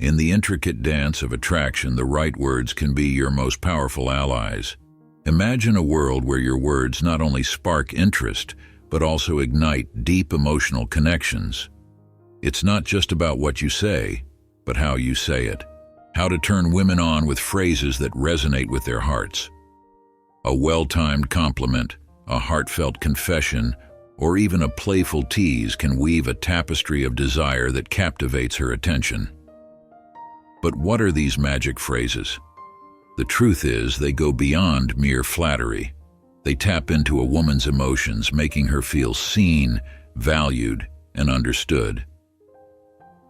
In the intricate dance of attraction, the right words can be your most powerful allies. Imagine a world where your words not only spark interest, but also ignite deep emotional connections. It's not just about what you say, but how you say it. How to turn women on with phrases that resonate with their hearts. A well-timed compliment, a heartfelt confession, or even a playful tease can weave a tapestry of desire that captivates her attention. But what are these magic phrases? The truth is, they go beyond mere flattery. They tap into a woman's emotions, making her feel seen, valued, and understood.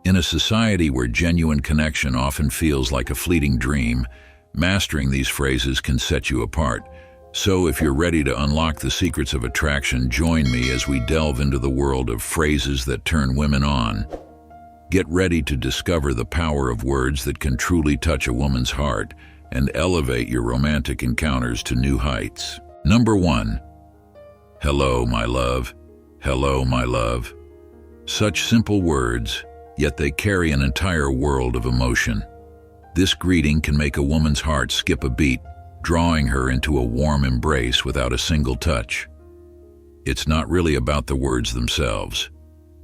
In a society where genuine connection often feels like a fleeting dream, mastering these phrases can set you apart. So if you're ready to unlock the secrets of attraction, join me as we delve into the world of phrases that turn women on. Get ready to discover the power of words that can truly touch a woman's heart and elevate your romantic encounters to new heights. Number 1. Hello, my love. Hello, my love. Such simple words, yet they carry an entire world of emotion. This greeting can make a woman's heart skip a beat, drawing her into a warm embrace without a single touch. It's not really about the words themselves.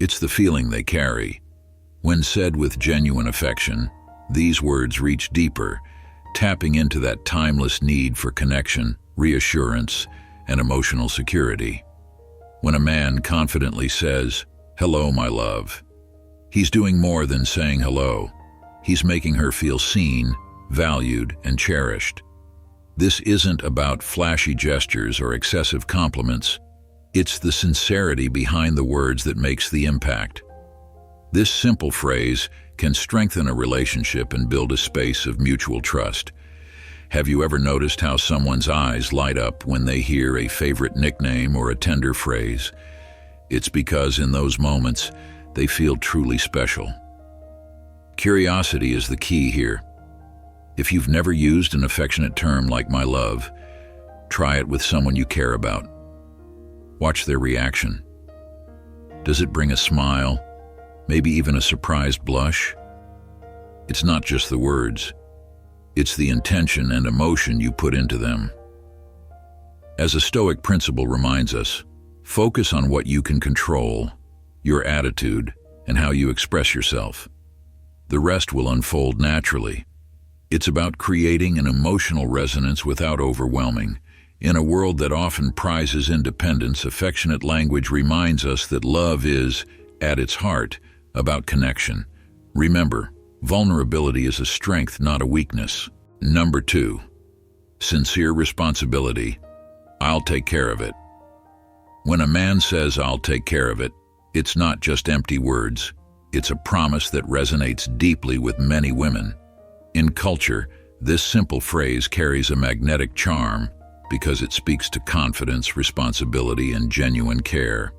It's the feeling they carry. When said with genuine affection, these words reach deeper, tapping into that timeless need for connection, reassurance, and emotional security. When a man confidently says, "Hello, my love," he's doing more than saying hello. He's making her feel seen, valued, and cherished. This isn't about flashy gestures or excessive compliments. It's the sincerity behind the words that makes the impact. This simple phrase can strengthen a relationship and build a space of mutual trust. Have you ever noticed how someone's eyes light up when they hear a favorite nickname or a tender phrase? It's because in those moments, they feel truly special. Curiosity is the key here. If you've never used an affectionate term like "my love," try it with someone you care about. Watch their reaction. Does it bring a smile? Maybe even a surprised blush? It's not just the words. It's the intention and emotion you put into them. As a Stoic principle reminds us, focus on what you can control, your attitude, and how you express yourself. The rest will unfold naturally. It's about creating an emotional resonance without overwhelming. In a world that often prizes independence, affectionate language reminds us that love is, at its heart, about connection. Remember, vulnerability is a strength, not a weakness. Number 2. Sincere responsibility. I'll take care of it. When a man says, "I'll take care of it," it's not just empty words. It's a promise that resonates deeply with many women. In culture, this simple phrase carries a magnetic charm because it speaks to confidence, responsibility, and genuine care,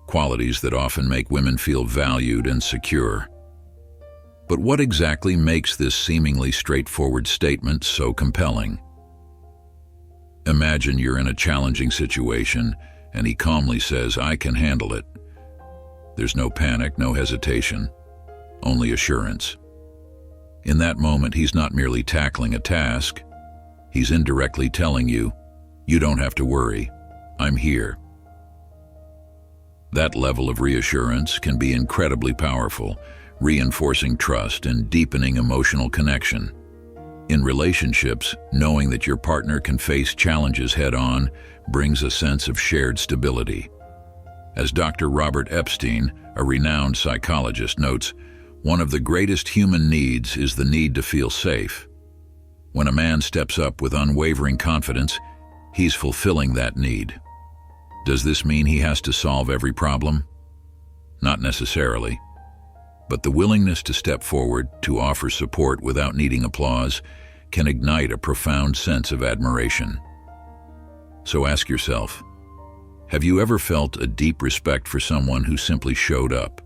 qualities that often make women feel valued and secure. But what exactly makes this seemingly straightforward statement so compelling? Imagine you're in a challenging situation and he calmly says, "I can handle it." There's no panic, no hesitation, only assurance. In that moment, he's not merely tackling a task. He's indirectly telling you, "You don't have to worry. I'm here." That level of reassurance can be incredibly powerful, reinforcing trust and deepening emotional connection. In relationships, knowing that your partner can face challenges head-on brings a sense of shared stability. As Dr. Robert Epstein, a renowned psychologist, notes, one of the greatest human needs is the need to feel safe. When a man steps up with unwavering confidence, he's fulfilling that need. Does this mean he has to solve every problem? Not necessarily. But the willingness to step forward, to offer support without needing applause, can ignite a profound sense of admiration. So ask yourself, have you ever felt a deep respect for someone who simply showed up,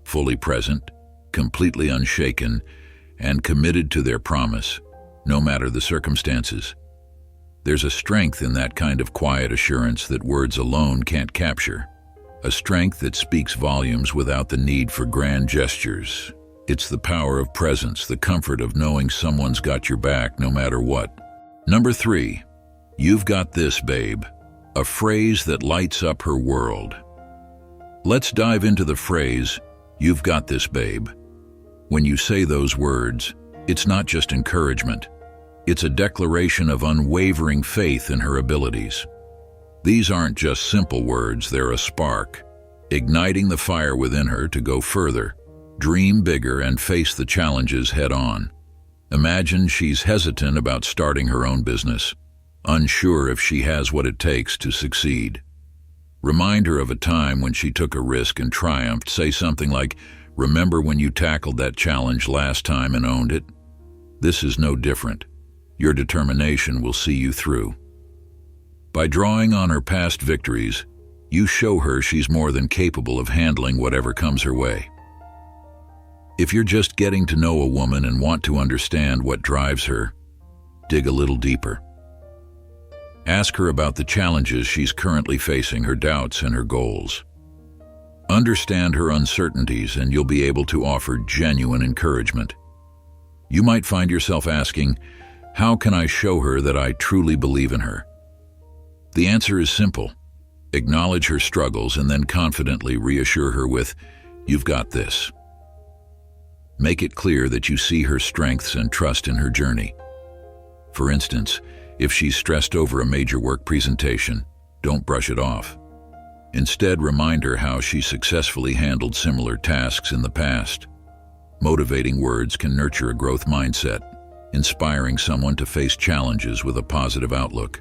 fully present, completely unshaken, and committed to their promise, no matter the circumstances? There's a strength in that kind of quiet assurance that words alone can't capture. A strength that speaks volumes without the need for grand gestures. It's the power of presence, the comfort of knowing someone's got your back no matter what. Number 3, you've got this, babe. A phrase that lights up her world. Let's dive into the phrase, you've got this, babe. When you say those words, it's not just encouragement. It's a declaration of unwavering faith in her abilities. These aren't just simple words, they're a spark, igniting the fire within her to go further, dream bigger, and face the challenges head-on. Imagine she's hesitant about starting her own business, unsure if she has what it takes to succeed. Remind her of a time when she took a risk and triumphed. Say something like, "Remember when you tackled that challenge last time and owned it? This is no different. Your determination will see you through." By drawing on her past victories, you show her she's more than capable of handling whatever comes her way. If you're just getting to know a woman and want to understand what drives her, dig a little deeper. Ask her about the challenges she's currently facing, her doubts and her goals. Understand her uncertainties, and you'll be able to offer genuine encouragement. You might find yourself asking, how can I show her that I truly believe in her? The answer is simple. Acknowledge her struggles and then confidently reassure her with, "You've got this." Make it clear that you see her strengths and trust in her journey. For instance, if she's stressed over a major work presentation, don't brush it off. Instead, remind her how she successfully handled similar tasks in the past. Motivating words can nurture a growth mindset, inspiring someone to face challenges with a positive outlook.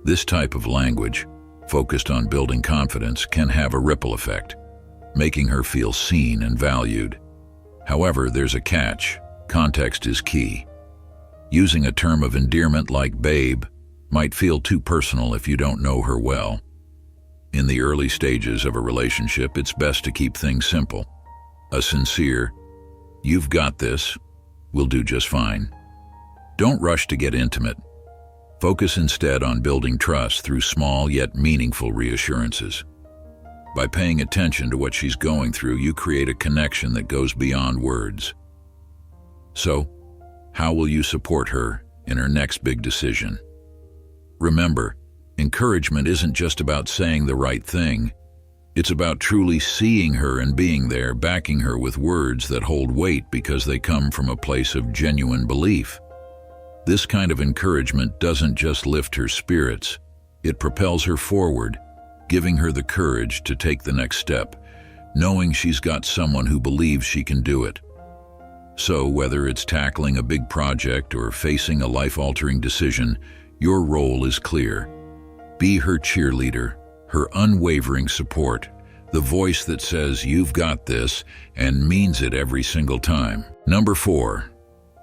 This type of language, focused on building confidence, can have a ripple effect, making her feel seen and valued. However, there's a catch. Context is key. Using a term of endearment like babe might feel too personal if you don't know her well. In the early stages of a relationship, it's best to keep things simple. A sincere, "You've got this," will do just fine. Don't rush to get intimate. Focus instead on building trust through small yet meaningful reassurances. By paying attention to what she's going through, you create a connection that goes beyond words. So, how will you support her in her next big decision? Remember, encouragement isn't just about saying the right thing. It's about truly seeing her and being there, backing her with words that hold weight because they come from a place of genuine belief. This kind of encouragement doesn't just lift her spirits, it propels her forward, giving her the courage to take the next step, knowing she's got someone who believes she can do it. So, whether it's tackling a big project or facing a life-altering decision, your role is clear. Be her cheerleader, her unwavering support, the voice that says, "You've got this," and means it every single time. Number 4,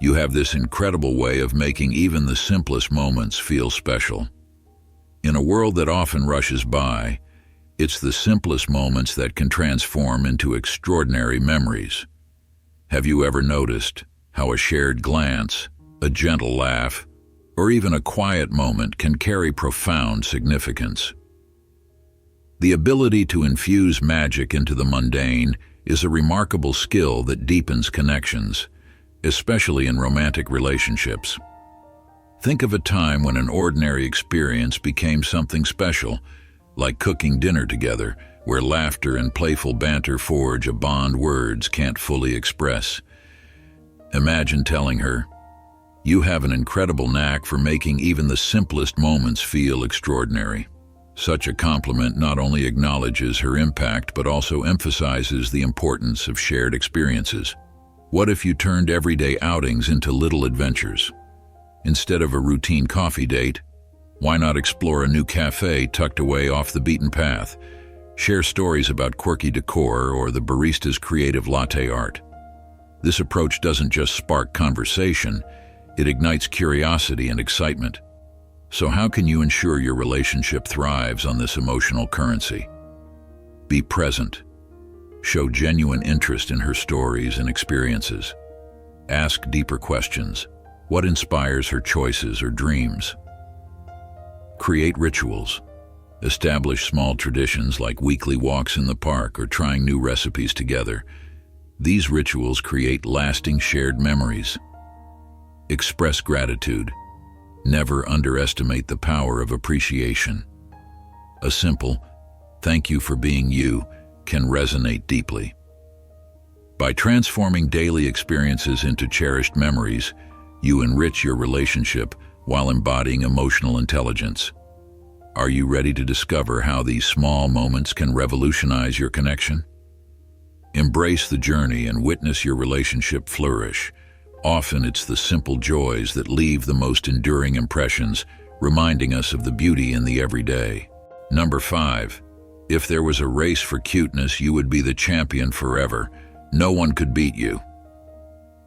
you have this incredible way of making even the simplest moments feel special. In a world that often rushes by, it's the simplest moments that can transform into extraordinary memories. Have you ever noticed how a shared glance, a gentle laugh, or even a quiet moment can carry profound significance? The ability to infuse magic into the mundane is a remarkable skill that deepens connections, especially in romantic relationships. Think of a time when an ordinary experience became something special, like cooking dinner together, where laughter and playful banter forge a bond words can't fully express. Imagine telling her, "You have an incredible knack for making even the simplest moments feel extraordinary." Such a compliment not only acknowledges her impact but also emphasizes the importance of shared experiences. What if you turned everyday outings into little adventures? Instead of a routine coffee date, why not explore a new cafe tucked away off the beaten path? Share stories about quirky decor or the barista's creative latte art. This approach doesn't just spark conversation, it ignites curiosity and excitement. So how can you ensure your relationship thrives on this emotional currency? Be present. Show genuine interest in her stories and experiences. Ask deeper questions. What inspires her choices or dreams? Create rituals. Establish small traditions like weekly walks in the park or trying new recipes together. These rituals create lasting shared memories. Express gratitude. Never underestimate the power of appreciation. A simple, "Thank you for being you," can resonate deeply. By transforming daily experiences into cherished memories, you enrich your relationship while embodying emotional intelligence. Are you ready to discover how these small moments can revolutionize your connection? Embrace the journey and witness your relationship flourish. Often it's the simple joys that leave the most enduring impressions, reminding us of the beauty in the everyday. Number 5. If there was a race for cuteness, you would be the champion forever. No one could beat you.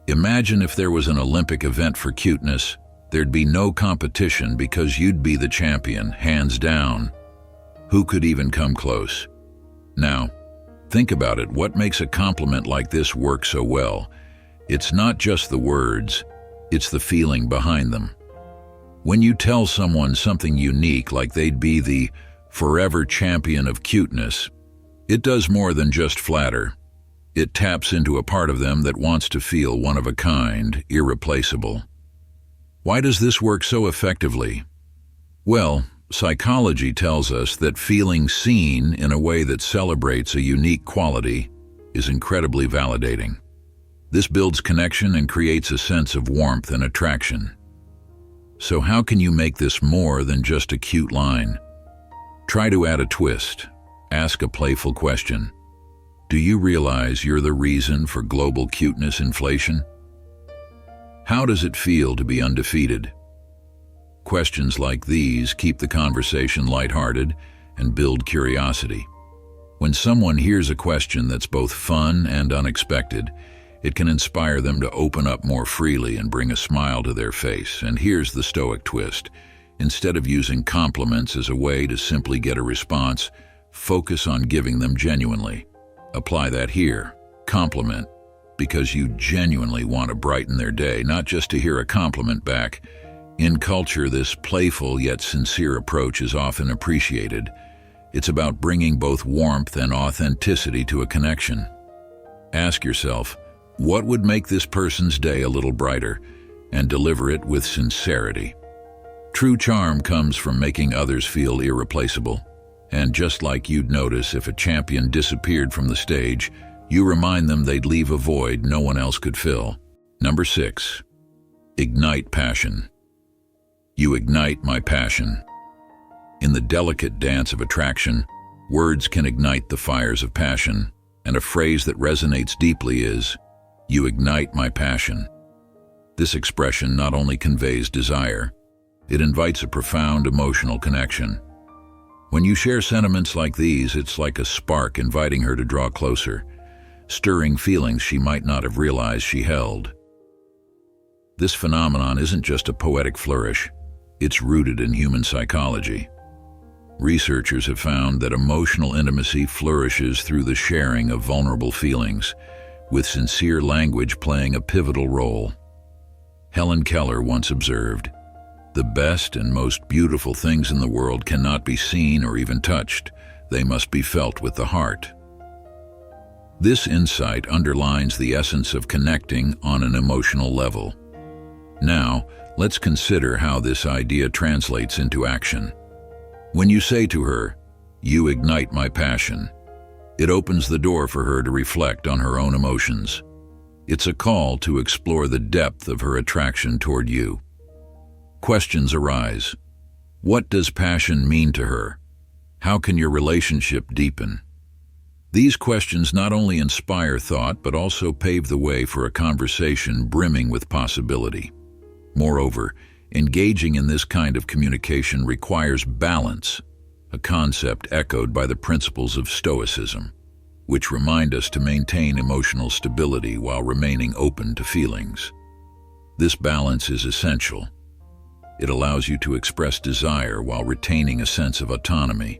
Imagine if there was an Olympic event for cuteness. There'd be no competition because you'd be the champion, hands down. Who could even come close? Now, think about it. What makes a compliment like this work so well? It's not just the words, it's the feeling behind them. When you tell someone something unique, like they'd be the forever champion of cuteness, it does more than just flatter. It taps into a part of them that wants to feel one of a kind, irreplaceable. Why does this work so effectively? Well, psychology tells us that feeling seen in a way that celebrates a unique quality is incredibly validating. This builds connection and creates a sense of warmth and attraction. So how can you make this more than just a cute line? Try to add a twist. Ask a playful question. Do you realize you're the reason for global cuteness inflation? How does it feel to be undefeated? Questions like these keep the conversation lighthearted and build curiosity. When someone hears a question that's both fun and unexpected, it can inspire them to open up more freely and bring a smile to their face. And here's the Stoic twist. Instead of using compliments as a way to simply get a response, focus on giving them genuinely. Apply that here. Compliment because you genuinely want to brighten their day, not just to hear a compliment back. In culture, this playful yet sincere approach is often appreciated. It's about bringing both warmth and authenticity to a connection. Ask yourself, what would make this person's day a little brighter? And deliver it with sincerity. True charm comes from making others feel irreplaceable. And just like you'd notice if a champion disappeared from the stage, you remind them they'd leave a void no one else could fill. Number 6. Ignite passion. You ignite my passion. In the delicate dance of attraction, words can ignite the fires of passion, and a phrase that resonates deeply is, "You ignite my passion." This expression not only conveys desire, it invites a profound emotional connection. When you share sentiments like these, it's like a spark inviting her to draw closer, stirring feelings she might not have realized she held. This phenomenon isn't just a poetic flourish, it's rooted in human psychology. Researchers have found that emotional intimacy flourishes through the sharing of vulnerable feelings, with sincere language playing a pivotal role. Helen Keller once observed, "The best and most beautiful things in the world cannot be seen or even touched. They must be felt with the heart." This insight underlines the essence of connecting on an emotional level. Now, let's consider how this idea translates into action. When you say to her, "You ignite my passion," it opens the door for her to reflect on her own emotions. It's a call to explore the depth of her attraction toward you. Questions arise. What does passion mean to her? How can your relationship deepen? These questions not only inspire thought, but also pave the way for a conversation brimming with possibility. Moreover, engaging in this kind of communication requires balance, a concept echoed by the principles of Stoicism, which remind us to maintain emotional stability while remaining open to feelings. This balance is essential. It allows you to express desire while retaining a sense of autonomy.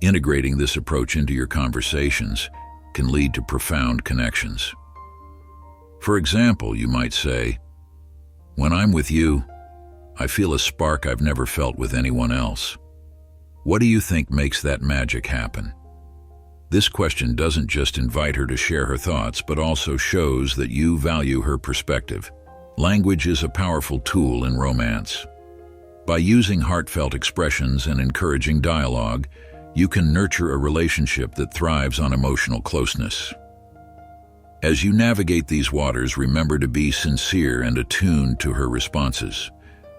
Integrating this approach into your conversations can lead to profound connections. For example, you might say, "When I'm with you, I feel a spark I've never felt with anyone else. What do you think makes that magic happen?" This question doesn't just invite her to share her thoughts, but also shows that you value her perspective. Language is a powerful tool in romance. By using heartfelt expressions and encouraging dialogue, you can nurture a relationship that thrives on emotional closeness. As you navigate these waters, remember to be sincere and attuned to her responses.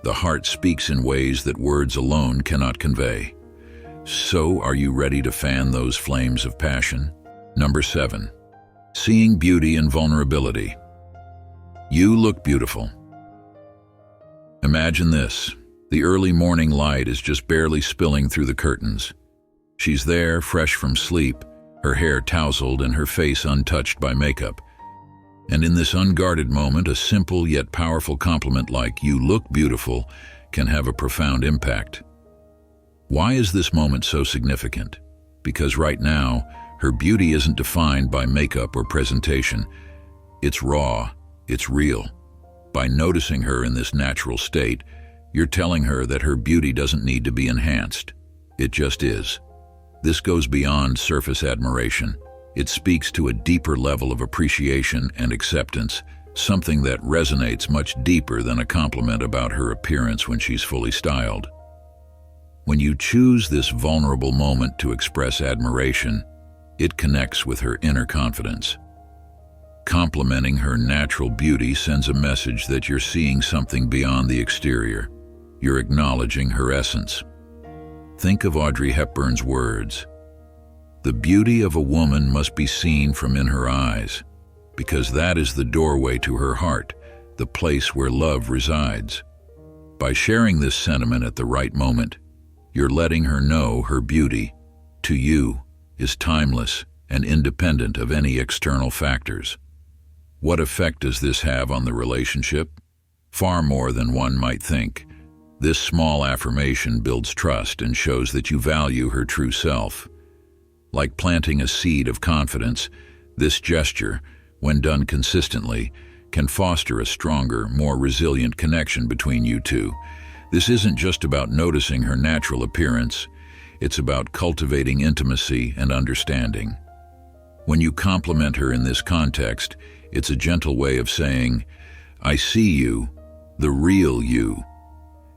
The heart speaks in ways that words alone cannot convey. So, are you ready to fan those flames of passion? Number 7. Seeing beauty and vulnerability. You look beautiful. Imagine this. The early morning light is just barely spilling through the curtains. She's there, fresh from sleep, her hair tousled and her face untouched by makeup. And in this unguarded moment, a simple yet powerful compliment like "you look beautiful" can have a profound impact. Why is this moment so significant? Because right now, her beauty isn't defined by makeup or presentation. It's raw, it's real. By noticing her in this natural state, you're telling her that her beauty doesn't need to be enhanced. It just is. This goes beyond surface admiration. It speaks to a deeper level of appreciation and acceptance, something that resonates much deeper than a compliment about her appearance when she's fully styled. When you choose this vulnerable moment to express admiration, it connects with her inner confidence. Complimenting her natural beauty sends a message that you're seeing something beyond the exterior. You're acknowledging her essence. Think of Audrey Hepburn's words. "The beauty of a woman must be seen from in her eyes, because that is the doorway to her heart, the place where love resides." By sharing this sentiment at the right moment, you're letting her know her beauty, to you, is timeless and independent of any external factors. What effect does this have on the relationship? Far more than one might think. This small affirmation builds trust and shows that you value her true self. Like planting a seed of confidence, this gesture, when done consistently, can foster a stronger, more resilient connection between you two. This isn't just about noticing her natural appearance, it's about cultivating intimacy and understanding. When you compliment her in this context, it's a gentle way of saying, "I see you, the real you."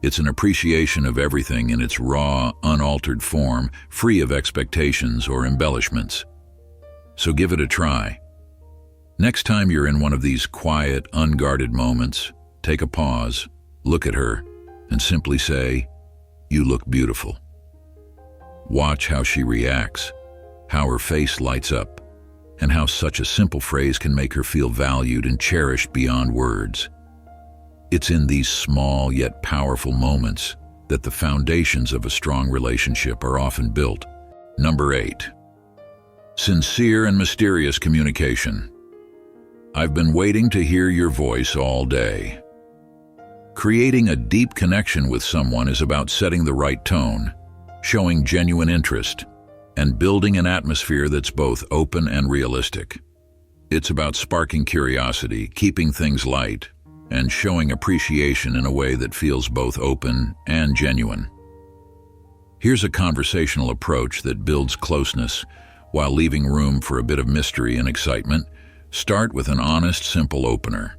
It's an appreciation of everything in its raw, unaltered form, free of expectations or embellishments. So give it a try. Next time you're in one of these quiet, unguarded moments, take a pause, look at her, and simply say, "You look beautiful." Watch how she reacts, how her face lights up, and how such a simple phrase can make her feel valued and cherished beyond words. It's in these small yet powerful moments that the foundations of a strong relationship are often built. Number 8. Sincere and mysterious communication. I've been waiting to hear your voice all day. Creating a deep connection with someone is about setting the right tone, showing genuine interest, and building an atmosphere that's both open and realistic. It's about sparking curiosity, keeping things light, and showing appreciation in a way that feels both open and genuine. Here's a conversational approach that builds closeness while leaving room for a bit of mystery and excitement. Start with an honest, simple opener.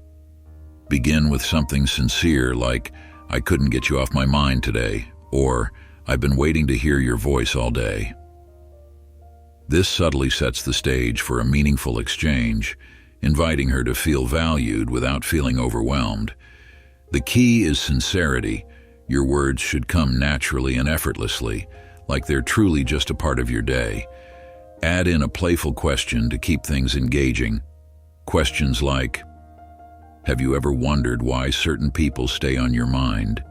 Begin with something sincere like, "I couldn't get you off my mind today," or "I've been waiting to hear your voice all day." This subtly sets the stage for a meaningful exchange, inviting her to feel valued without feeling overwhelmed. The key is sincerity. Your words should come naturally and effortlessly, like they're truly just a part of your day. Add in a playful question to keep things engaging. Questions like, "Have you ever wondered why certain people stay on your mind?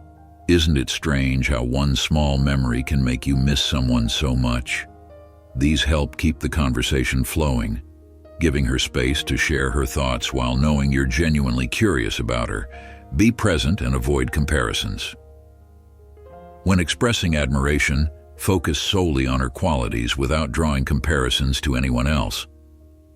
Isn't it strange how one small memory can make you miss someone so much?" These help keep the conversation flowing, giving her space to share her thoughts while knowing you're genuinely curious about her. Be present and avoid comparisons. When expressing admiration, focus solely on her qualities without drawing comparisons to anyone else.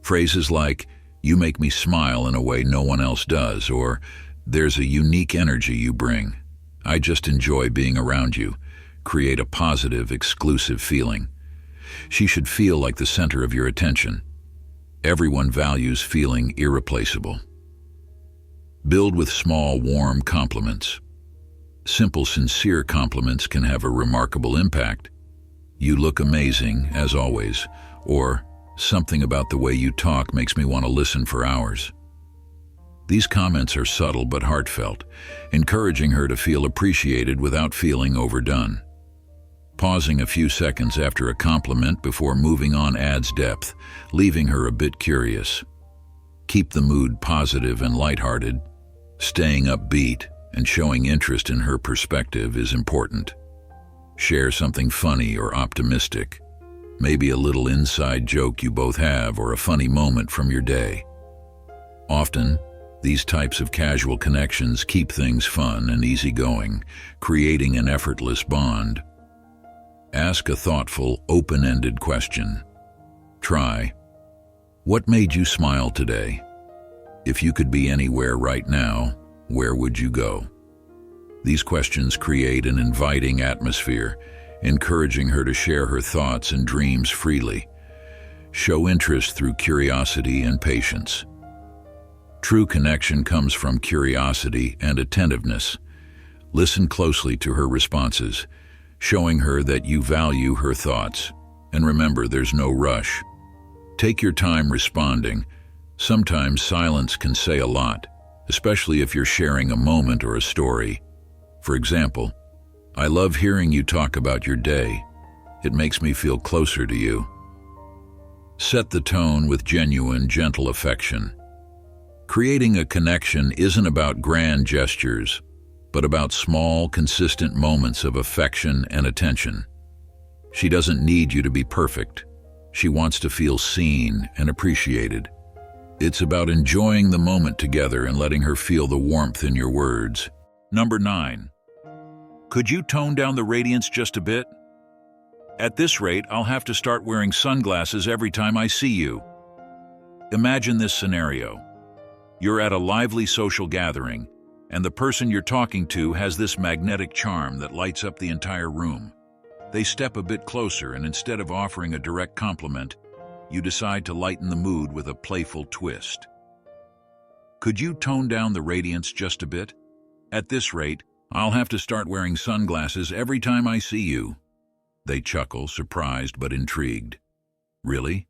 Phrases like, "You make me smile in a way no one else does," or "There's a unique energy you bring. I just enjoy being around you," create a positive, exclusive feeling. She should feel like the center of your attention. Everyone values feeling irreplaceable. Build with small, warm compliments. Simple, sincere compliments can have a remarkable impact. "You look amazing, as always," or "Something about the way you talk makes me want to listen for hours." These comments are subtle but heartfelt, encouraging her to feel appreciated without feeling overdone. Pausing a few seconds after a compliment before moving on adds depth, leaving her a bit curious. Keep the mood positive and lighthearted. Staying upbeat and showing interest in her perspective is important. Share something funny or optimistic, maybe a little inside joke you both have or a funny moment from your day. Often, these types of casual connections keep things fun and easygoing, creating an effortless bond. Ask a thoughtful, open-ended question. Try, "What made you smile today? If you could be anywhere right now, where would you go?" These questions create an inviting atmosphere, encouraging her to share her thoughts and dreams freely. Show interest through curiosity and patience. True connection comes from curiosity and attentiveness. Listen closely to her responses, showing her that you value her thoughts. And remember, there's no rush. Take your time responding. Sometimes silence can say a lot, especially if you're sharing a moment or a story. For example, "I love hearing you talk about your day. It makes me feel closer to you." Set the tone with genuine, gentle affection. Creating a connection isn't about grand gestures, but about small, consistent moments of affection and attention. She doesn't need you to be perfect. She wants to feel seen and appreciated. It's about enjoying the moment together and letting her feel the warmth in your words. Number 9. Could you tone down the radiance just a bit? At this rate, I'll have to start wearing sunglasses every time I see you. Imagine this scenario. You're at a lively social gathering, and the person you're talking to has this magnetic charm that lights up the entire room. They step a bit closer, and instead of offering a direct compliment, you decide to lighten the mood with a playful twist. Could you tone down the radiance just a bit? At this rate, I'll have to start wearing sunglasses every time I see you. They chuckle, surprised but intrigued. Really?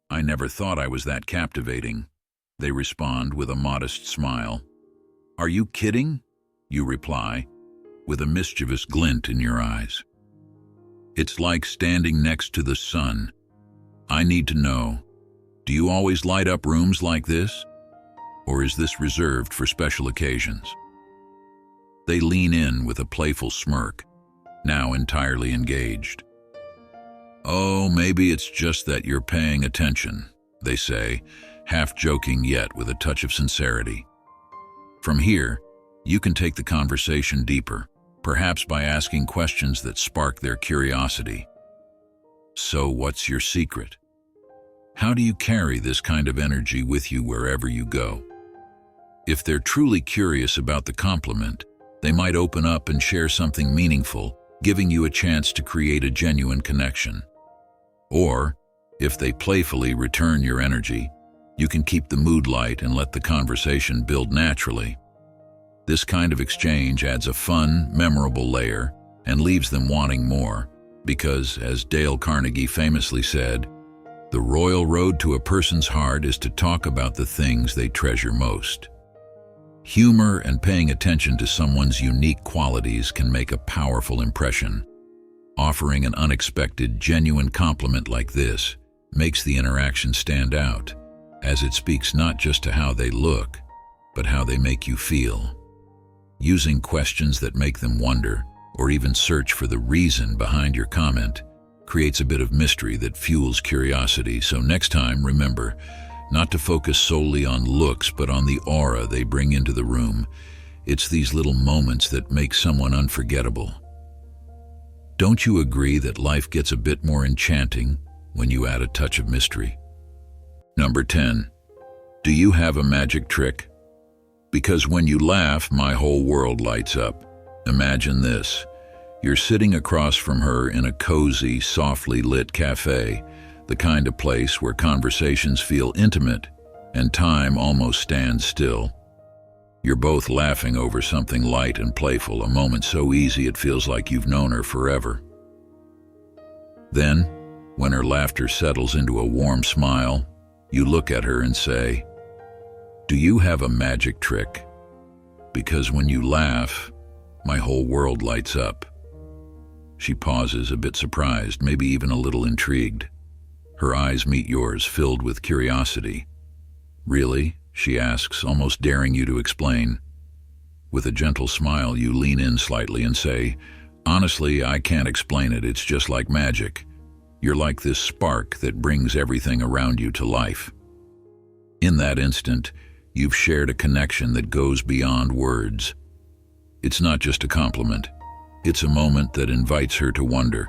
I never thought I was that captivating. They respond with a modest smile. Are you kidding? You reply, with a mischievous glint in your eyes. It's like standing next to the sun. I need to know, do you always light up rooms like this? Or is this reserved for special occasions? They lean in with a playful smirk, now entirely engaged. Oh, maybe it's just that you're paying attention, they say, half joking yet with a touch of sincerity. From here, you can take the conversation deeper, perhaps by asking questions that spark their curiosity. So what's your secret? How do you carry this kind of energy with you wherever you go? If they're truly curious about the compliment, they might open up and share something meaningful, giving you a chance to create a genuine connection. Or, if they playfully return your energy, you can keep the mood light and let the conversation build naturally. This kind of exchange adds a fun, memorable layer and leaves them wanting more, because, as Dale Carnegie famously said, the royal road to a person's heart is to talk about the things they treasure most. Humor and paying attention to someone's unique qualities can make a powerful impression. Offering an unexpected, genuine compliment like this makes the interaction stand out, as it speaks not just to how they look, but how they make you feel. Using questions that make them wonder, or even search for the reason behind your comment, creates a bit of mystery that fuels curiosity. So next time, remember, not to focus solely on looks, but on the aura they bring into the room. It's these little moments that make someone unforgettable. Don't you agree that life gets a bit more enchanting when you add a touch of mystery? Number 10. Do you have a magic trick? Because when you laugh, my whole world lights up. Imagine this. You're sitting across from her in a cozy, softly lit cafe, the kind of place where conversations feel intimate and time almost stands still. You're both laughing over something light and playful, a moment so easy it feels like you've known her forever. Then, when her laughter settles into a warm smile, you look at her and say, "Do you have a magic trick? Because when you laugh, my whole world lights up." She pauses, a bit surprised, maybe even a little intrigued. Her eyes meet yours, filled with curiosity. "Really?" she asks, almost daring you to explain. With a gentle smile, you lean in slightly and say, "Honestly, I can't explain it. It's just like magic. You're like this spark that brings everything around you to life." In that instant, you've shared a connection that goes beyond words. It's not just a compliment. It's a moment that invites her to wonder,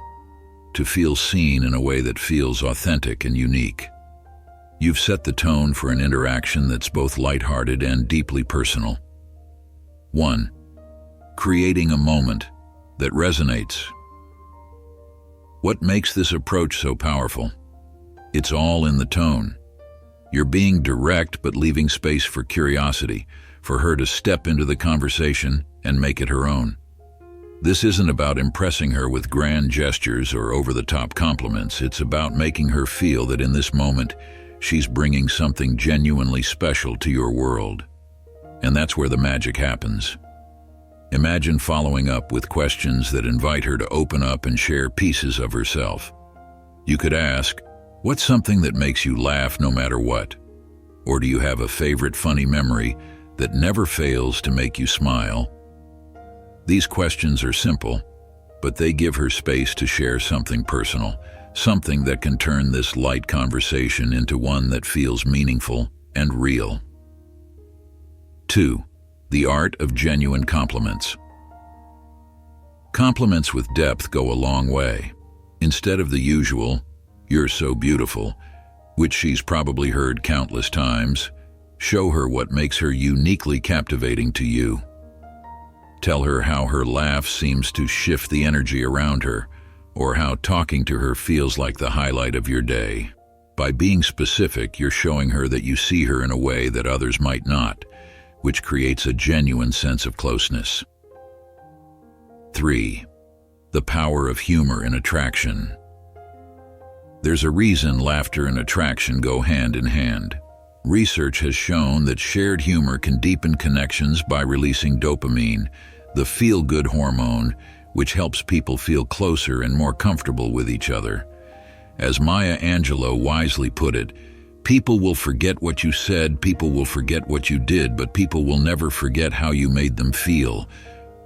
to feel seen in a way that feels authentic and unique. You've set the tone for an interaction that's both lighthearted and deeply personal. 1. Creating a moment that resonates. What makes this approach so powerful? It's all in the tone. You're being direct but leaving space for curiosity, for her to step into the conversation and make it her own. This isn't about impressing her with grand gestures or over-the-top compliments. It's about making her feel that in this moment, she's bringing something genuinely special to your world. And that's where the magic happens. Imagine following up with questions that invite her to open up and share pieces of herself. You could ask, "What's something that makes you laugh no matter what?" Or do you have a favorite funny memory that never fails to make you smile? These questions are simple, but they give her space to share something personal, something that can turn this light conversation into one that feels meaningful and real. 2. The art of genuine compliments. Compliments with depth go a long way. Instead of the usual, "You're so beautiful," which she's probably heard countless times, show her what makes her uniquely captivating to you. Tell her how her laugh seems to shift the energy around her, or how talking to her feels like the highlight of your day. By being specific, you're showing her that you see her in a way that others might not, which creates a genuine sense of closeness. 3. The power of humor in attraction. There's a reason laughter and attraction go hand in hand. Research has shown that shared humor can deepen connections by releasing dopamine, the feel-good hormone, which helps people feel closer and more comfortable with each other. As Maya Angelou wisely put it, "People will forget what you said, people will forget what you did, but people will never forget how you made them feel."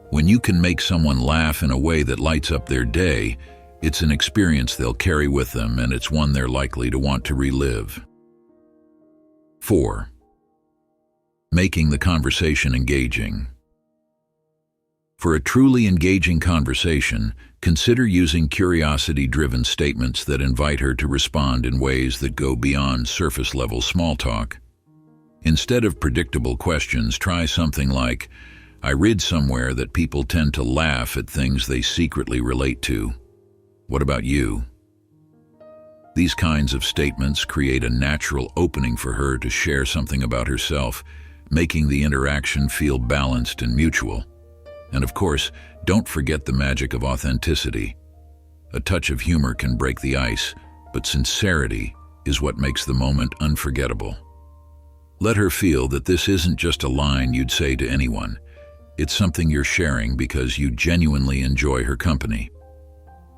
When you can make someone laugh in a way that lights up their day, it's an experience they'll carry with them, and it's one they're likely to want to relive. 4. Making the conversation engaging. For a truly engaging conversation, consider using curiosity-driven statements that invite her to respond in ways that go beyond surface-level small talk. Instead of predictable questions, try something like, "I read somewhere that people tend to laugh at things they secretly relate to. What about you?" These kinds of statements create a natural opening for her to share something about herself, making the interaction feel balanced and mutual. And of course, don't forget the magic of authenticity. A touch of humor can break the ice, but sincerity is what makes the moment unforgettable. Let her feel that this isn't just a line you'd say to anyone. It's something you're sharing because you genuinely enjoy her company.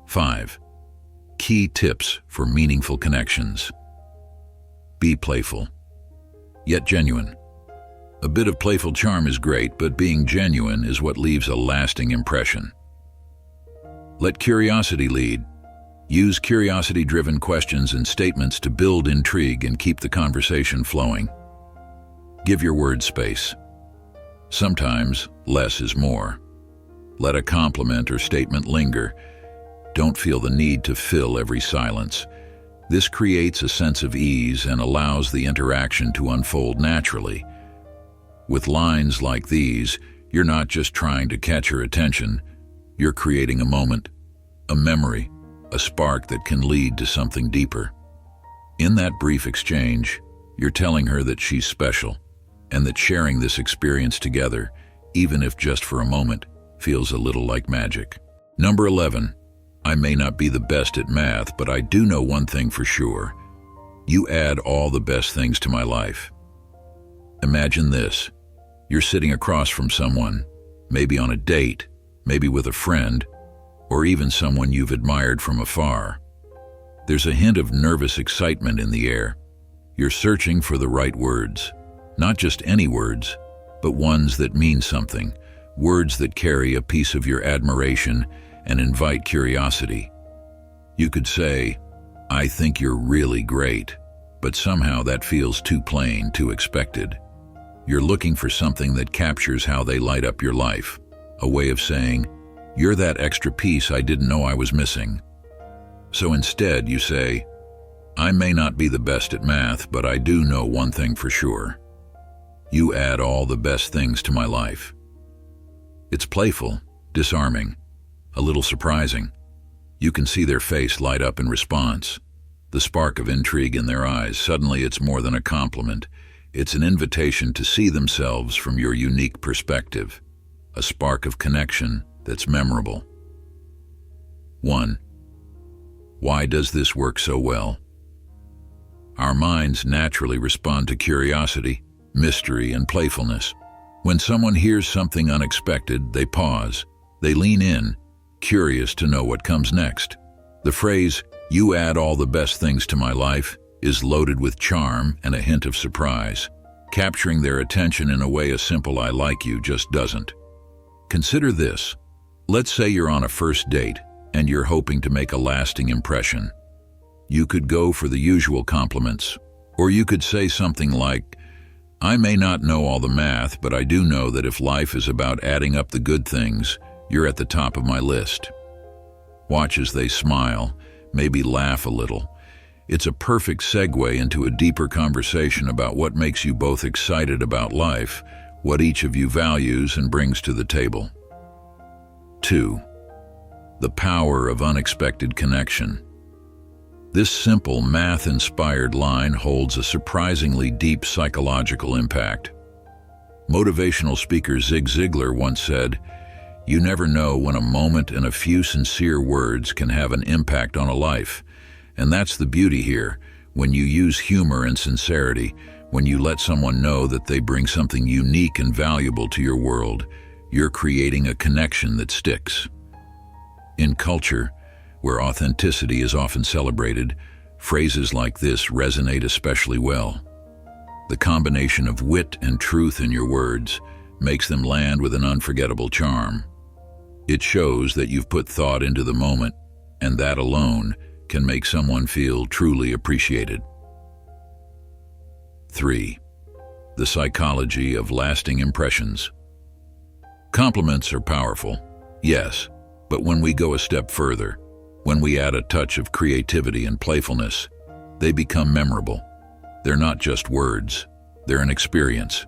5. Key tips for meaningful connections. Be playful, yet genuine. A bit of playful charm is great, but being genuine is what leaves a lasting impression. Let curiosity lead. Use curiosity-driven questions and statements to build intrigue and keep the conversation flowing. Give your words space. Sometimes, less is more. Let a compliment or statement linger. Don't feel the need to fill every silence. This creates a sense of ease and allows the interaction to unfold naturally. With lines like these, you're not just trying to catch her attention, You're creating a moment, a memory, a spark that can lead to something deeper. In that brief exchange, you're telling her that she's special, and that sharing this experience together, even if just for a moment, feels a little like magic. Number 11. I may not be the best at math, but I do know one thing for sure. You add all the best things to my life. Imagine this. You're sitting across from someone, maybe on a date, maybe with a friend, or even someone you've admired from afar. There's a hint of nervous excitement in the air. You're searching for the right words. Not just any words, but ones that mean something, words that carry a piece of your admiration and invite curiosity. You could say, "I think you're really great," but somehow that feels too plain, too expected. You're looking for something that captures how they light up your life, a way of saying, "You're that extra piece I didn't know I was missing." So instead you say, "I may not be the best at math, but I do know one thing for sure. You add all the best things to my life." It's playful, disarming, a little surprising. You can see their face light up in response, the spark of intrigue in their eyes. Suddenly it's more than a compliment. It's an invitation to see themselves from your unique perspective, a spark of connection that's memorable. 1. Why does this work so well? Our minds naturally respond to curiosity, mystery, and playfulness. When someone hears something unexpected, they pause, they lean in, curious to know what comes next. The phrase, "You add all the best things to my life," is loaded with charm and a hint of surprise, capturing their attention in a way a simple "I like you" just doesn't. Consider this. Let's say you're on a first date and you're hoping to make a lasting impression. You could go for the usual compliments, or you could say something like, "I may not know all the math, but I do know that if life is about adding up the good things, you're at the top of my list." Watch as they smile, maybe laugh a little. It's a perfect segue into a deeper conversation about what makes you both excited about life, what each of you values and brings to the table. 2. The power of unexpected connection. This simple, math-inspired line holds a surprisingly deep psychological impact. Motivational speaker Zig Ziglar once said, "You never know when a moment and a few sincere words can have an impact on a life." And that's the beauty here. When you use humor and sincerity, when you let someone know that they bring something unique and valuable to your world, you're creating a connection that sticks. In culture, where authenticity is often celebrated, phrases like this resonate especially well. The combination of wit and truth in your words makes them land with an unforgettable charm. It shows that you've put thought into the moment, and that alone can make someone feel truly appreciated. 3. The psychology of lasting impressions. Compliments are powerful, yes, but when we go a step further, when we add a touch of creativity and playfulness, they become memorable. They're not just words, they're an experience.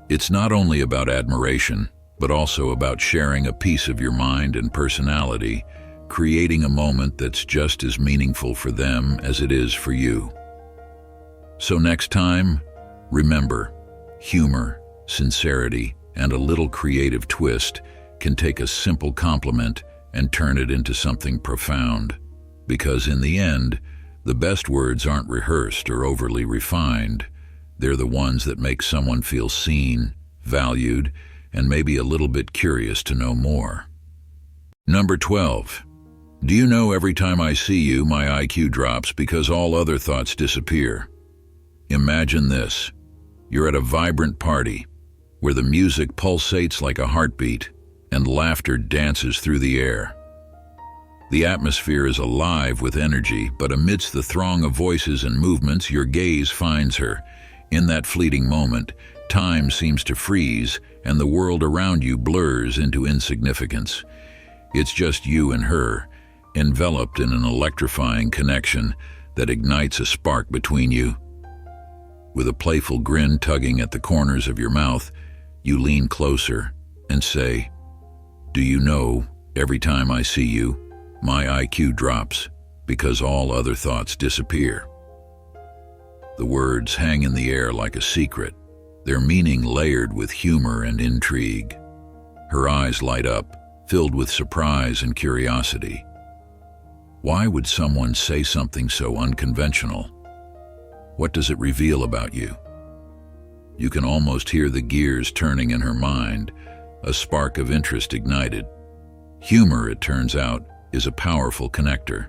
It's not only about admiration, but also about sharing a piece of your mind and personality, creating a moment that's just as meaningful for them as it is for you. So next time, remember, humor, sincerity, and a little creative twist can take a simple compliment and turn it into something profound. Because in the end, the best words aren't rehearsed or overly refined. They're the ones that make someone feel seen, valued, and maybe a little bit curious to know more. Number 12. Do you know every time I see you, my IQ drops because all other thoughts disappear? Imagine this. You're at a vibrant party where the music pulsates like a heartbeat and laughter dances through the air. The atmosphere is alive with energy, but amidst the throng of voices and movements, your gaze finds her. In that fleeting moment, time seems to freeze and the world around you blurs into insignificance. It's just you and her, enveloped in an electrifying connection that ignites a spark between you. With a playful grin tugging at the corners of your mouth, you lean closer and say, "Do you know Every time I see you, my IQ drops because all other thoughts disappear. The words hang in the air like a secret, their meaning layered with humor and intrigue. Her eyes light up, filled with surprise and curiosity. Why would someone say something so unconventional? What does it reveal about you? You can almost hear the gears turning in her mind, a spark of interest ignited. Humor, it turns out, is a powerful connector.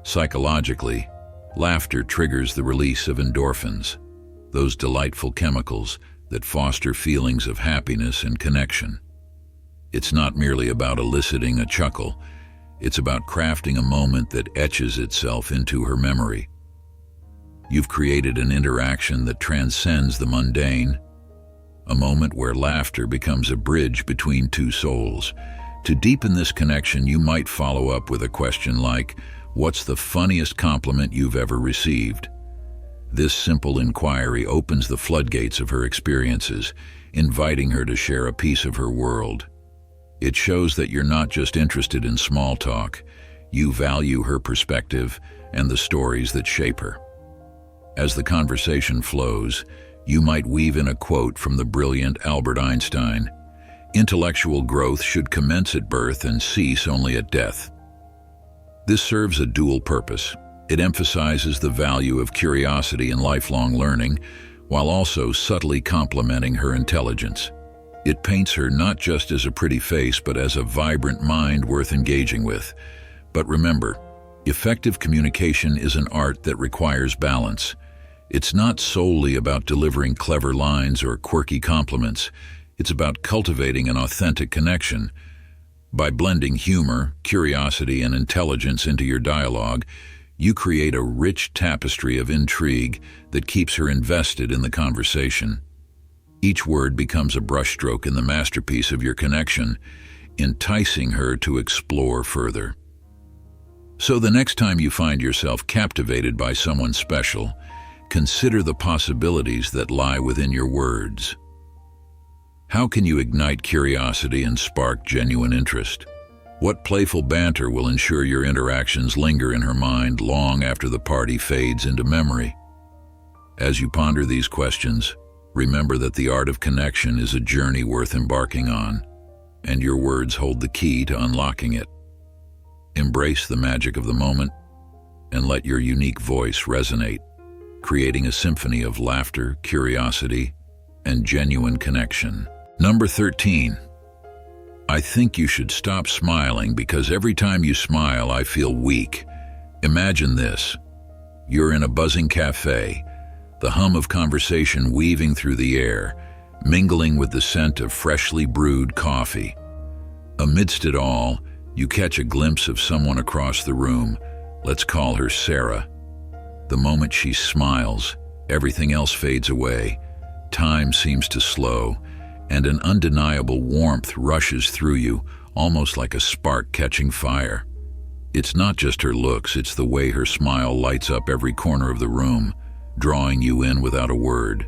Psychologically, laughter triggers the release of endorphins, those delightful chemicals that foster feelings of happiness and connection. It's not merely about eliciting a chuckle, it's about crafting a moment that etches itself into her memory. You've created an interaction that transcends the mundane, a moment where laughter becomes a bridge between two souls. To deepen this connection, you might follow up with a question like, "What's the funniest compliment you've ever received?" This simple inquiry opens the floodgates of her experiences, inviting her to share a piece of her world. It shows that you're not just interested in small talk, you value her perspective and the stories that shape her. As the conversation flows, you might weave in a quote from the brilliant Albert Einstein: "Intellectual growth should commence at birth and cease only at death." This serves a dual purpose. It emphasizes the value of curiosity and lifelong learning, while also subtly complementing her intelligence. It paints her not just as a pretty face, but as a vibrant mind worth engaging with. But remember, effective communication is an art that requires balance. It's not solely about delivering clever lines or quirky compliments. It's about cultivating an authentic connection. By blending humor, curiosity, and intelligence into your dialogue, you create a rich tapestry of intrigue that keeps her invested in the conversation. Each word becomes a brushstroke in the masterpiece of your connection, enticing her to explore further. So the next time you find yourself captivated by someone special, consider the possibilities that lie within your words. How can you ignite curiosity and spark genuine interest? What playful banter will ensure your interactions linger in her mind long after the party fades into memory? As you ponder these questions, remember that the art of connection is a journey worth embarking on, and your words hold the key to unlocking it. Embrace the magic of the moment and let your unique voice resonate, creating a symphony of laughter, curiosity, and genuine connection. Number 13. I think you should stop smiling because every time you smile, I feel weak. Imagine this. You're in a buzzing cafe, the hum of conversation weaving through the air, mingling with the scent of freshly brewed coffee. Amidst it all, you catch a glimpse of someone across the room. Let's call her Sarah. The moment she smiles, everything else fades away. Time seems to slow, and an undeniable warmth rushes through you, almost like a spark catching fire. It's not just her looks, it's the way her smile lights up every corner of the room, drawing you in without a word.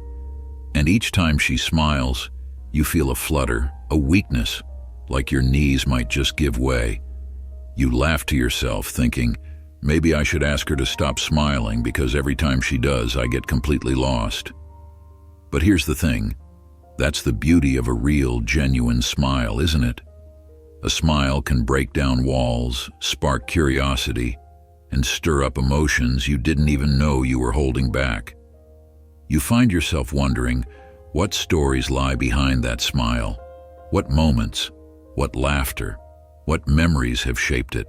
And each time she smiles, you feel a flutter, a weakness, like your knees might just give way. You laugh to yourself, thinking, maybe I should ask her to stop smiling because every time she does, I get completely lost. But here's the thing. That's the beauty of a real, genuine smile, isn't it? A smile can break down walls, spark curiosity, and stir up emotions you didn't even know you were holding back. You find yourself wondering, what stories lie behind that smile? What moments, what laughter, what memories have shaped it?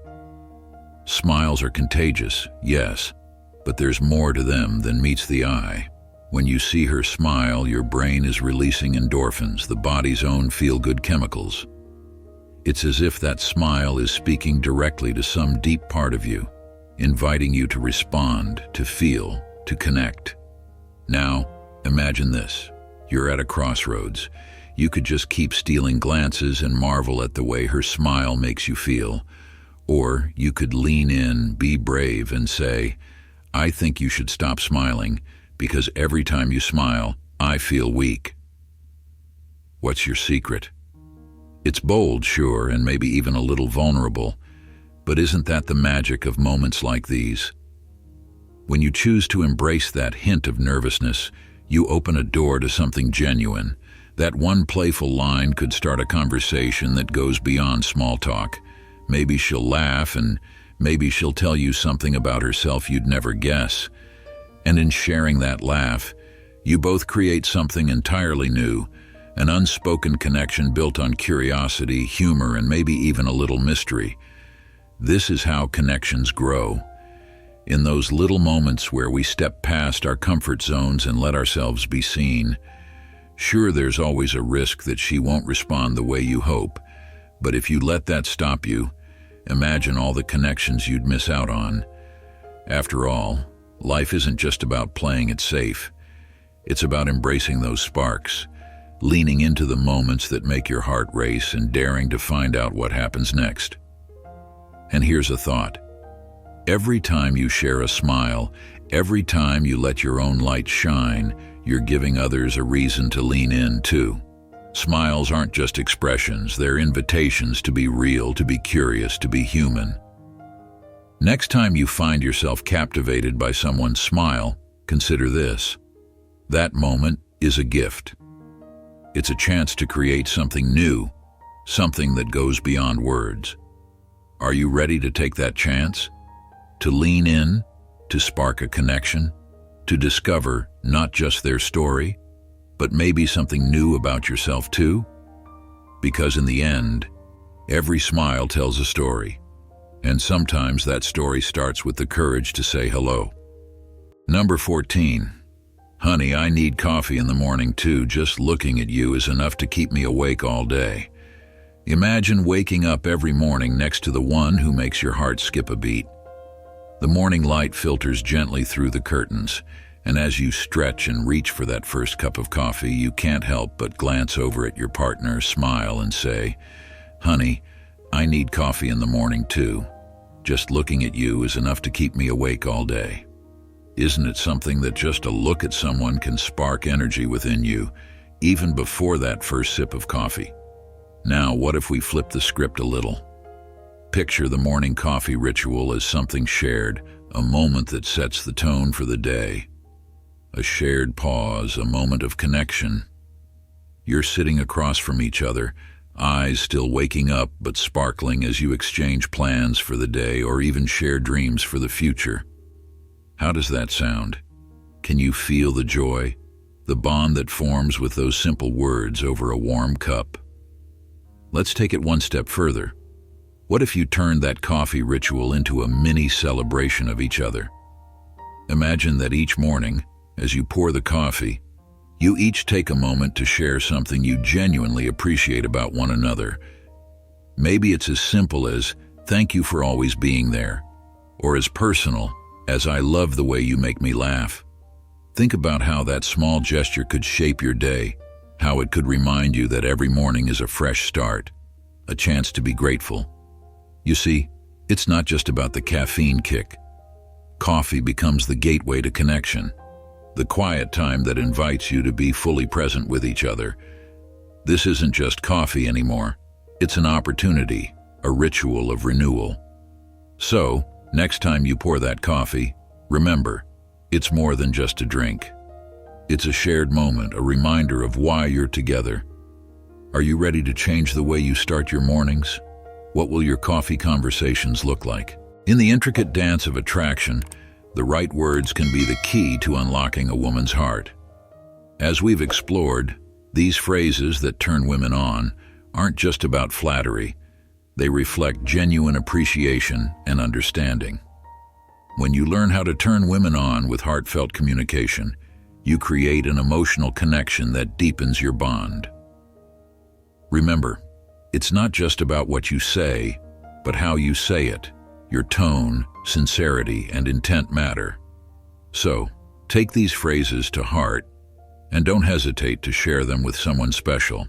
Smiles are contagious, yes, but there's more to them than meets the eye. When you see her smile, your brain is releasing endorphins, the body's own feel-good chemicals. It's as if that smile is speaking directly to some deep part of you, inviting you to respond, to feel, to connect. Now, imagine this. You're at a crossroads. You could just keep stealing glances and marvel at the way her smile makes you feel. Or you could lean in, be brave, and say, I think you should stop smiling, because every time you smile, I feel weak. What's your secret? It's bold, sure, and maybe even a little vulnerable, but isn't that the magic of moments like these? When you choose to embrace that hint of nervousness, you open a door to something genuine. That one playful line could start a conversation that goes beyond small talk. Maybe she'll laugh, and maybe she'll tell you something about herself you'd never guess. And in sharing that laugh, you both create something entirely new, an unspoken connection built on curiosity, humor, and maybe even a little mystery. This is how connections grow. In those little moments where we step past our comfort zones and let ourselves be seen. Sure, there's always a risk that she won't respond the way you hope, but if you let that stop you, imagine all the connections you'd miss out on. After all, life isn't just about playing it safe. It's about embracing those sparks, leaning into the moments that make your heart race and daring to find out what happens next. And here's a thought. Every time you share a smile, every time you let your own light shine, you're giving others a reason to lean in too. Smiles aren't just expressions, they're invitations to be real, to be curious, to be human. Next time you find yourself captivated by someone's smile, consider this. That moment is a gift. It's a chance to create something new, something that goes beyond words. Are you ready to take that chance? To lean in, to spark a connection, to discover not just their story, but maybe something new about yourself too? Because in the end, every smile tells a story, and sometimes that story starts with the courage to say hello. Number 14. Honey, I need coffee in the morning too. Just looking at you is enough to keep me awake all day. Imagine waking up every morning next to the one who makes your heart skip a beat. The morning light filters gently through the curtains, and as you stretch and reach for that first cup of coffee, you can't help but glance over at your partner, smile, and say, "Honey, I need coffee in the morning too. Just looking at you is enough to keep me awake all day." Isn't it something that just a look at someone can spark energy within you, even before that first sip of coffee? Now, what if we flip the script a little? Picture the morning coffee ritual as something shared, a moment that sets the tone for the day. A shared pause, a moment of connection. You're sitting across from each other, eyes still waking up but sparkling as you exchange plans for the day or even share dreams for the future. How does that sound? Can you feel the joy, the bond that forms with those simple words over a warm cup? Let's take it one step further. What if you turned that coffee ritual into a mini celebration of each other? Imagine that each morning, as you pour the coffee, you each take a moment to share something you genuinely appreciate about one another. Maybe it's as simple as, "Thank you for always being there," or as personal as, "I love the way you make me laugh." Think about how that small gesture could shape your day, how it could remind you that every morning is a fresh start, a chance to be grateful. You see, it's not just about the caffeine kick. Coffee becomes the gateway to connection, the quiet time that invites you to be fully present with each other. This isn't just coffee anymore. It's an opportunity, a ritual of renewal. So, next time you pour that coffee, remember, it's more than just a drink. It's a shared moment, a reminder of why you're together. Are you ready to change the way you start your mornings? What will your coffee conversations look like? In the intricate dance of attraction, the right words can be the key to unlocking a woman's heart. As we've explored, these phrases that turn women on aren't just about flattery. They reflect genuine appreciation and understanding. When you learn how to turn women on with heartfelt communication, you create an emotional connection that deepens your bond. Remember, it's not just about what you say, but how you say it. Your tone, sincerity, and intent matter. So, take these phrases to heart, and don't hesitate to share them with someone special.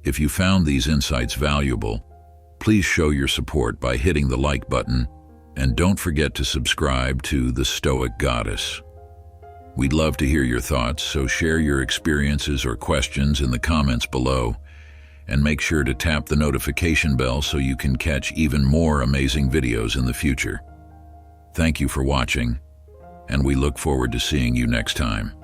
If you found these insights valuable, please show your support by hitting the like button, and don't forget to subscribe to The Stoic Goddess. We'd love to hear your thoughts, so share your experiences or questions in the comments below. and make sure to tap the notification bell so you can catch even more amazing videos in the future. Thank you for watching, and we look forward to seeing you next time.